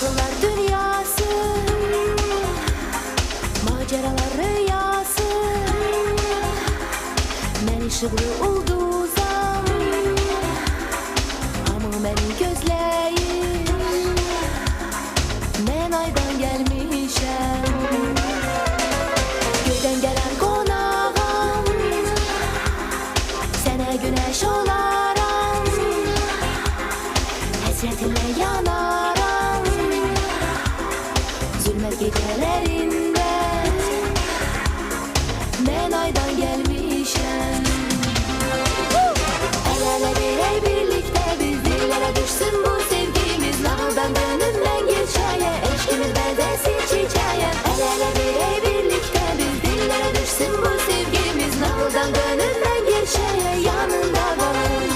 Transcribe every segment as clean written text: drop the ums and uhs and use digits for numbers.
Nağıllar dünyası, maceralar rüyası. Men ışıklı ulduzam, ama benim gözleyim. Men aydan gelmişem, göyden gelen konağım. Sene güneş olaram, hasretinle yanaram. Zulmet gecelerinde men aydan gelmişem. El ele bir el birlikte biz, dillere düşsün bu sevgimiz. Nağıldan dönümden geçeye, eşkimiz benzesin çiçeğe. El ele bir el birlikte biz, dillere düşsün bu sevgimiz. Nağıldan dönümden geçeye, yanında kalın.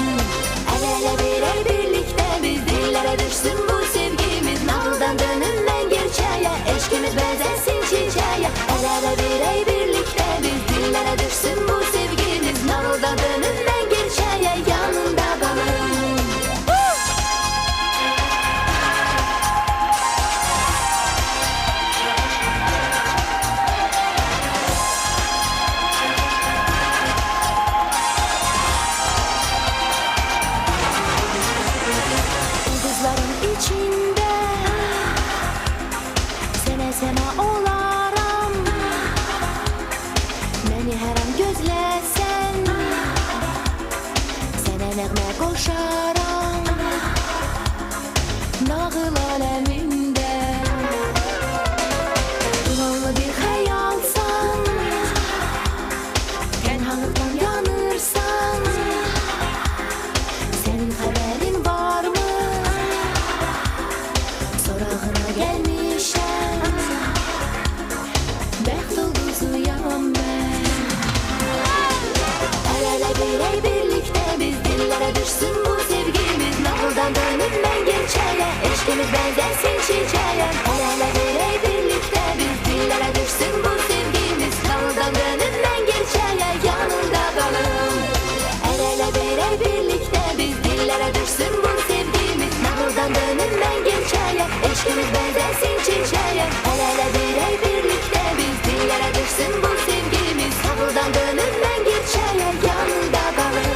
El ele bir el birlikte biz, dillere düşsün bu sevgimiz. Nağıldan dönümden geçeye, eşkimiz benzesin çiçeğe. El ele bir el birlikte biz, dillere düşsün bu sevgimiz. Nağıldan dönümden geçeye, yanında kalın. Yıldızların içinde sene sema olaram. Beni her an gözlesen, sene nəğmə koşaram. Nağıl aleminde dumanlı bir hayalsan, tenhalıktan yanırsan. Senin haberin var mı? Sorağına gelmişem, bəxt ulduzuyam ben. El ele bir el birlikte biz, dillere düşsün bu sevgimiz. Nağıldan dönümden geçeye, eşkimiz benzesin çiçeğe. El ele bir el birlikte biz, dillere düşsün bu sevgimiz. Nağıldan dönümden geçeye, yanında kalın. El ele bir el birlikte biz, dillere düşsün bu sevgimiz. Nağıldan dönümden geçeye, eşkimiz benzesin çiçeğe. El ele bir el birlikte biz, dillere düşsün bu sevgimiz. Nağıldan dönümden geçeye, yanında kalın.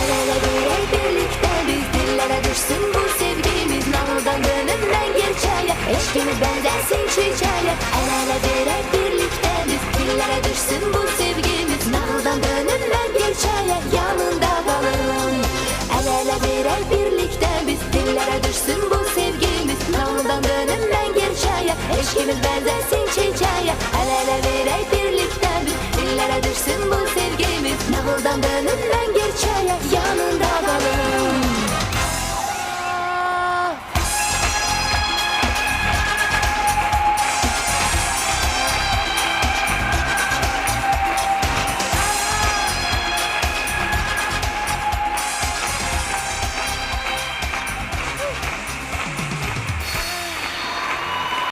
El ele bir el birlikte biz, dillere düşsün bu sevgimiz. Nağıldan dönümden geçeye, eşkimiz benzesin çiçeğe. El ele bir el birlikte biz, dillere düşsün bu sevgimiz. Nağıldan dönümden geçeye, yanında kalın. El ele bir el birlikte biz, dillere düşsün bu sevgimiz. Nağıldan dönümden geçeye, eşkimiz benzesin çiçeğe. El ele bir el birlikte biz, dillere düşsün bu sevgimiz. Nağıldan dönümden geçeye, yanında kalın.